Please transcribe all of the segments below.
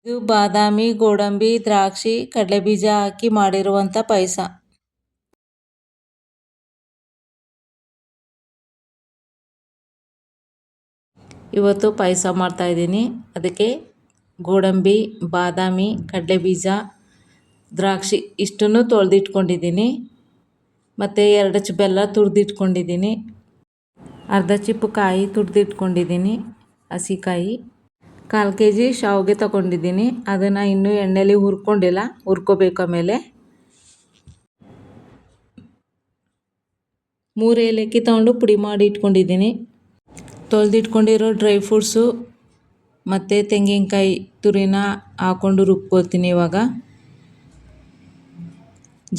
ಇದು ಬಾದಾಮಿ, ಗೋಡಂಬಿ, ದ್ರಾಕ್ಷಿ, ಕಡಲೆಬೀಜ ಹಾಕಿ ಮಾಡಿರುವಂಥ ಪಾಯಸ. ಇವತ್ತು ಪಾಯಸ ಮಾಡ್ತಾಯಿದ್ದೀನಿ. ಅದಕ್ಕೆ ಗೋಡಂಬಿ, ಬಾದಾಮಿ, ಕಡಲೆಬೀಜ, ದ್ರಾಕ್ಷಿ ಇಷ್ಟನ್ನು ತೊಳೆದಿಟ್ಕೊಂಡಿದ್ದೀನಿ. ಮತ್ತು 2 ಚಿಪ್ ಬೆಲ್ಲ ತುರಿದಿಟ್ಕೊಂಡಿದ್ದೀನಿ. ಅರ್ಧ ಚಿಪ್ಪು ಕಾಯಿ ತುರಿದಿಟ್ಕೊಂಡಿದ್ದೀನಿ, ಹಸಿಕಾಯಿ. 1/4 kg ಶಾವಿಗೆ ತಗೊಂಡಿದ್ದೀನಿ. ಅದನ್ನು ಇನ್ನೂ ಎಣ್ಣೆಲಿ ಹುರ್ಕೊಂಡಿಲ್ಲ, ಹುರ್ಕೋಬೇಕು. ಆಮೇಲೆ 3 ಏಲಕ್ಕಿ ತಗೊಂಡು ಪುಡಿ ಮಾಡಿ ಇಟ್ಕೊಂಡಿದ್ದೀನಿ. ತೊಳೆದಿಟ್ಕೊಂಡಿರೋ ಡ್ರೈ ಫ್ರೂಟ್ಸು ಮತ್ತು ತೆಂಗಿನಕಾಯಿ ತುರಿನ ಹಾಕ್ಕೊಂಡು ರುಬ್ಕೋತೀನಿ. ಇವಾಗ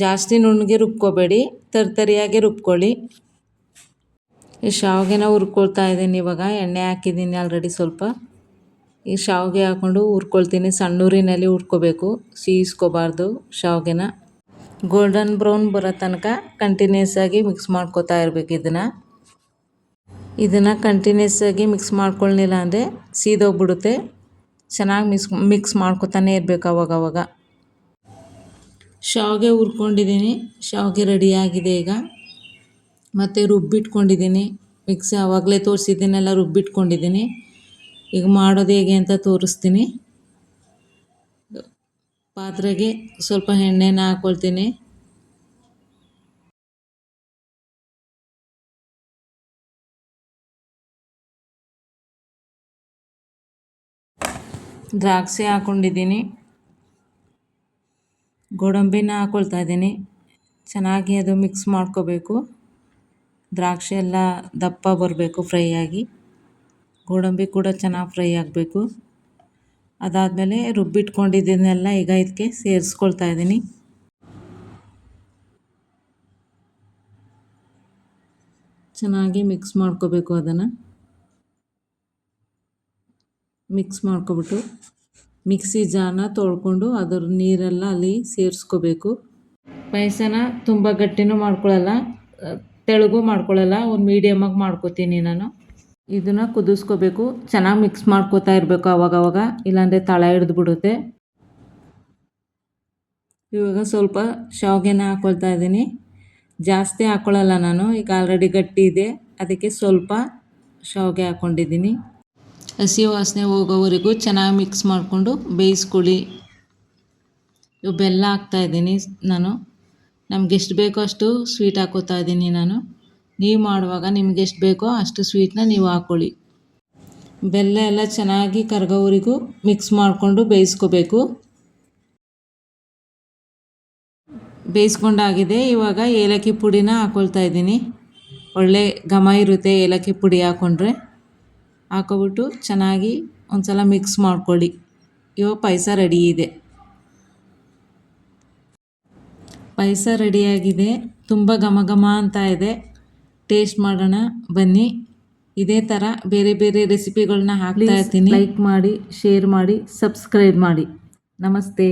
ಜಾಸ್ತಿ ನುಣ್ಣಗೆ ರುಬ್ಕೋಬೇಡಿ, ತರಿಯಾಗಿ ರುಬ್ಕೊಳ್ಳಿ. ಈ ಶಾವಿಗೆನ ಹುರ್ಕೊಳ್ತಾ ಇದ್ದೀನಿ. ಇವಾಗ ಎಣ್ಣೆ ಹಾಕಿದ್ದೀನಿ ಆಲ್ರೆಡಿ ಸ್ವಲ್ಪ. ಈ ಶಾವಿಗೆ ಹಾಕ್ಕೊಂಡು ಹುರ್ಕೊಳ್ತೀನಿ. ಸಣ್ಣ ಉರಿನಲ್ಲಿ ಹುರ್ಕೋಬೇಕು, ಸೀಸ್ಕೋಬಾರ್ದು ಶಾವಿಗೆನ. ಗೋಲ್ಡನ್ ಬ್ರೌನ್ ಬರೋ ತನಕ ಕಂಟಿನ್ಯೂಸ್ ಆಗಿ ಮಿಕ್ಸ್ ಮಾಡ್ಕೋತಾ ಇರಬೇಕು. ಇದನ್ನು ಕಂಟಿನ್ಯೂಸ್ ಆಗಿ ಮಿಕ್ಸ್ ಮಾಡ್ಕೊಳ್ಳಿಲ್ಲ ಅಂದರೆ ಸೀದೋಗ್ಬಿಡುತ್ತೆ. ಚೆನ್ನಾಗಿ ಮಿಕ್ಸ್ ಮಾಡ್ಕೊತಾನೆ ಇರಬೇಕು ಅವಾಗವಾಗ. ಶಾವಿಗೆ ಹುರ್ಕೊಂಡಿದ್ದೀನಿ, ಶಾವಿಗೆ ರೆಡಿಯಾಗಿದೆ ಈಗ. ಮತ್ತು ರುಬ್ಬಿಟ್ಕೊಂಡಿದ್ದೀನಿ, ಮಿಕ್ಸಿ ಆವಾಗಲೇ ತೋರಿಸಿದ್ದೀನೆಲ್ಲ ರುಬ್ಬಿಟ್ಕೊಂಡಿದ್ದೀನಿ. ಈಗ ಮಾಡೋದು ಹೇಗೆ ಅಂತ ತೋರಿಸ್ತೀನಿ. ಪಾತ್ರೆಗೆ ಸ್ವಲ್ಪ ಎಣ್ಣೆನ ಹಾಕ್ಕೊಳ್ತೀನಿ. ದ್ರಾಕ್ಷಿ ಹಾಕ್ಕೊಂಡಿದ್ದೀನಿ, ಗೋಡಂಬಿನ ಹಾಕ್ಕೊಳ್ತಾ ಇದ್ದೀನಿ. ಚೆನ್ನಾಗಿ ಅದು ಮಿಕ್ಸ್ ಮಾಡ್ಕೋಬೇಕು. ದ್ರಾಕ್ಷಿ ಎಲ್ಲ ದಪ್ಪ ಬರಬೇಕು ಫ್ರೈ ಆಗಿ. ಗೋಡಂಬಿ ಕೂಡ ಚೆನ್ನಾಗಿ ಫ್ರೈ ಆಗಬೇಕು. ಅದಾದಮೇಲೆ ರುಬ್ಬಿಟ್ಕೊಂಡಿದ್ದನ್ನೆಲ್ಲ ಈಗ ಇದಕ್ಕೆ ಸೇರಿಸ್ಕೊಳ್ತಾ ಇದ್ದೀನಿ. ಚೆನ್ನಾಗಿ ಮಿಕ್ಸ್ ಮಾಡ್ಕೋಬೇಕು. ಅದನ್ನು ಮಿಕ್ಸ್ ಮಾಡ್ಕೊಬಿಟ್ಟು ಮಿಕ್ಸಿ ಜಾರ್ನ ತೊಳ್ಕೊಂಡು ಅದರ ನೀರೆಲ್ಲ ಅಲ್ಲಿ ಸೇರಿಸ್ಕೋಬೇಕು. ಪಾಯಸನ ತುಂಬ ಗಟ್ಟಿನೂ ಮಾಡ್ಕೊಳ್ಳಲ್ಲ, ತೆಳುಗೂ ಮಾಡ್ಕೊಳ್ಳಲ್ಲ, ಒಂದು ಮೀಡಿಯಮಾಗಿ ಮಾಡ್ಕೋತೀನಿ ನಾನು. ಇದನ್ನು ಕುದಿಸ್ಕೋಬೇಕು. ಚೆನ್ನಾಗಿ ಮಿಕ್ಸ್ ಮಾಡ್ಕೋತಾ ಇರಬೇಕು ಆವಾಗವಾಗ, ಇಲ್ಲಾಂದರೆ ತಳ ಹಿಡಿದ್ಬಿಡುತ್ತೆ. ಇವಾಗ ಸ್ವಲ್ಪ ಶಾವಿಗೆನ ಹಾಕ್ಕೊಳ್ತಾ ಇದ್ದೀನಿ. ಜಾಸ್ತಿ ಹಾಕ್ಕೊಳ್ಳಲ್ಲ ನಾನು, ಈಗ ಆಲ್ರೆಡಿ ಗಟ್ಟಿ ಇದೆ, ಅದಕ್ಕೆ ಸ್ವಲ್ಪ ಶಾವಿಗೆ ಹಾಕ್ಕೊಂಡಿದ್ದೀನಿ. ಹಸಿ ವಾಸನೆ ಹೋಗೋವರೆಗೂ ಚೆನ್ನಾಗಿ ಮಿಕ್ಸ್ ಮಾಡಿಕೊಂಡು ಬೇಯಿಸ್ಕೊಳ್ಳಿ. ಬೆಲ್ಲ ಹಾಕ್ತಾಯಿದ್ದೀನಿ ನಾನು. ನಮ್ಗೆ ಎಷ್ಟು ಬೇಕೋ ಅಷ್ಟು ಸ್ವೀಟ್ ಹಾಕ್ಕೋತಾ ಇದ್ದೀನಿ ನಾನು. ನೀವು ಮಾಡುವಾಗ ನಿಮ್ಗೆ ಎಷ್ಟು ಬೇಕೋ ಅಷ್ಟು ಸ್ವೀಟನ್ನ ನೀವು ಹಾಕ್ಕೊಳ್ಳಿ. ಬೆಲ್ಲ ಎಲ್ಲ ಚೆನ್ನಾಗಿ ಕರಗೋವರೆಗೂ ಮಿಕ್ಸ್ ಮಾಡಿಕೊಂಡು ಬೇಯಿಸ್ಕೋಬೇಕು. ಬೇಯಿಸ್ಕೊಂಡಾಗಿದೆ. ಇವಾಗ ಏಲಕ್ಕಿ ಪುಡಿನ ಹಾಕ್ಕೊಳ್ತಾ ಇದ್ದೀನಿ. ಒಳ್ಳೆ ಘಮ ಇರುತ್ತೆ ಏಲಕ್ಕಿ ಪುಡಿ ಹಾಕ್ಕೊಂಡ್ರೆ. ಹಾಕ್ಕೊಬಿಟ್ಟು ಚೆನ್ನಾಗಿ ಒಂದು ಸಲ ಮಿಕ್ಸ್ ಮಾಡ್ಕೊಳ್ಳಿ. ಇವಾಗ ಪಾಯಸ ರೆಡಿ ಇದೆ. ಪಾಯಸ ರೆಡಿಯಾಗಿದೆ. ತುಂಬ ಘಮ ಘಮ ಅಂತ ಇದೆ. ಟೇಸ್ಟ್ ಮಾಡೋಣ ಬನ್ನಿ. ಇದೇ ಥರ ಬೇರೆ ಬೇರೆ ರೆಸಿಪಿಗಳನ್ನ ಹಾಕ್ತಾ ಇರ್ತೀನಿ. ಲೈಕ್ ಮಾಡಿ, ಶೇರ್ ಮಾಡಿ, ಸಬ್ಸ್ಕ್ರೈಬ್ ಮಾಡಿ. ನಮಸ್ತೆ.